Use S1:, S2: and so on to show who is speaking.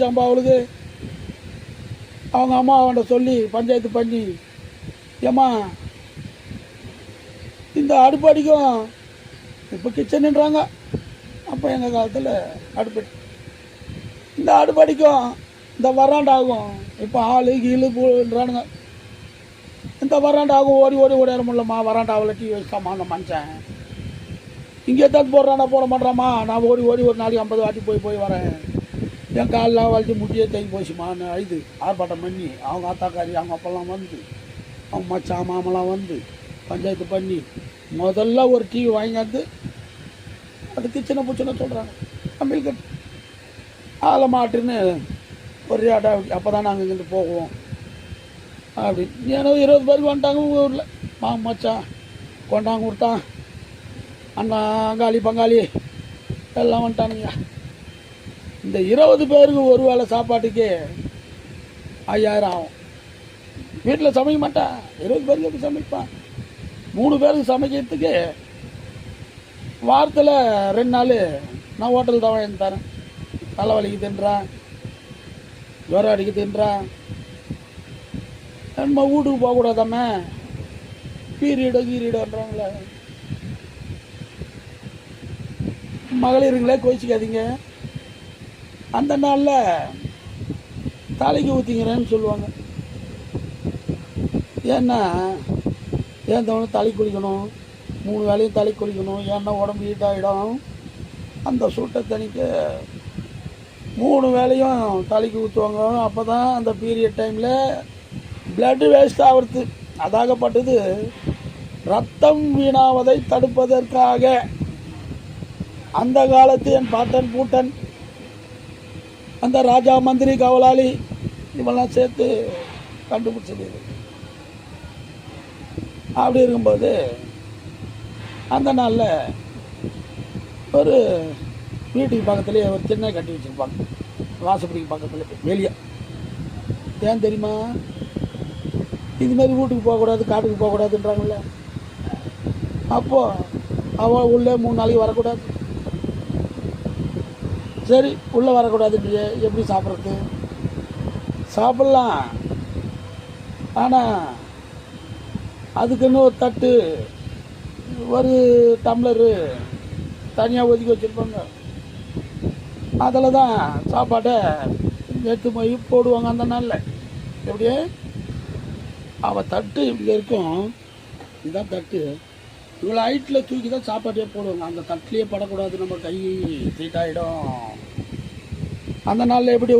S1: சம்பா அவளுக்கு அவங்க அம்மா அவன்கிட்ட சொல்லி பஞ்சாயத்து பண்ணி, ஏம்மா இந்த அடுப்படிக்கும் இப்போ கிச்சனுன்றாங்க, அப்போ எங்கள் காலத்தில் அடுப்படி, இந்த அடுப்படிக்கும் இந்த வராண்டாகும் இப்போ ஆளு கீழு போன்றானுங்க. இந்த வராண்டாகும் ஓடி ஓடி ஓடிட முடியலம்மா, வராண்டாவில் டீ வச்சாம்மா அந்த மனுஷன் இங்கே தான் போடுறானா போட மாட்டாம்மா, நான் ஓடி ஓடி ஒரு நாளைக்கு 50 வாட்டி போய் வரேன், என் காலெலாம் வலிச்சு முட்டியே தேங்கி போச்சுமான்னு அழுது ஆர்ப்பாட்டம் பண்ணி அவங்க ஆத்தாக்காரி அவங்க அப்பெல்லாம் வந்து அவங்க மச்சான் மாமெல்லாம் வந்து பஞ்சாயத்து பண்ணி முதல்ல ஒரு டிவி வாங்கியாந்து அதுக்கு சின்ன பூச்சின சொல்கிறாங்க தமிழ் கட்டு ஆளை மாட்டுன்னு ஒரு ஆட்டா, அப்போ தான் நாங்கள் இங்கேருந்து போவோம் அப்படின்னு. ஏன்னா 20 பேருக்கு வந்துட்டாங்க உங்கள் ஊரில், மச்சான் கொண்டாங்க விட்டான், அண்ணா அங்காளி பங்காளி எல்லாம் வந்துட்டானுங்க. இந்த 20 பேருக்கு ஒரு வேளை சாப்பாட்டுக்கு 5000 ஆகும். வீட்டில் சமைக்க மாட்டேன், 20 பேருக்கு எப்படி சமைப்பான்? 3 பேருக்கு சமைக்கிறதுக்கு வாரத்தில் 2 நாள் நான் ஹோட்டல் தான் வாங்கி தரேன். தலைவலிக்கு தின்றேன், ஜுரம் அடிக்க தின்றேன், நம்ம வீட்டுக்கு போகக்கூடாதாமே, கீரீடோன்றாங்களே. மகளிருங்களே கோச்சிக்காதீங்க, அந்த நாளில் தலைக்கு ஊற்றிங்கிறேன்னு சொல்லுவாங்க. ஏன்னா ஏன் தவணை தலை குளிக்கணும், 3 வேளையும் தலை குளிக்கணும், ஏன்னா உடம்பு ஹீட் ஆகிடும். அந்த சூட்டை தணிக்க 3 வேளையும் தலைக்கு ஊற்றுவாங்க. அப்போ தான் அந்த பீரியட் டைமில் பிளட்டு வேஸ்ட் ஆகிறது. அதாகப்பட்டது ரத்தம் வீணாவதை தடுப்பதற்காக அந்த காலத்து என் பாட்டன் பூட்டன் அந்த ராஜா மந்திரி கவலாளி இவெல்லாம் சேர்த்து கண்டுபிடிச்சது. அப்படி இருக்கும்போது அந்த நாளில் ஒரு வீட்டுக்கு பக்கத்துலேயே ஒரு திண்ணை கட்டி வச்சுருப்பாங்க, வாசப்படிக்கு பக்கத்தில் வெளியே. ஏன் தெரியுமா? இதுமாரி வீட்டுக்கு போகக்கூடாது, காட்டுக்கு போகக்கூடாதுன்றாங்கல்ல. அப்போது அவள் உள்ளே 3 நாளைக்கு வரக்கூடாது. சரி, உள்ளே வரக்கூடாதுன்றியே, எப்படி சாப்பிட்றது? சாப்பிட்லாம், ஆனால் அதுக்குன்னு ஒரு தட்டு ஒரு டம்ளரு தனியாக ஒதுக்கி வச்சுருப்பாங்க. அதில் தான் சாப்பாட்டை எடுத்து போய் போடுவாங்க அந்த நாளில். எப்படியே அவள் தட்டு இப்படி இருக்கும், இதுதான் தட்டு, இவ்வளோ ஹைட்டில் தூக்கி தான் சாப்பாட்டே போடுவாங்க. அந்த தட்டிலே படக்கூடாது, நம்ம கை தீட்டாயிடும். அந்த நாளில் எப்படி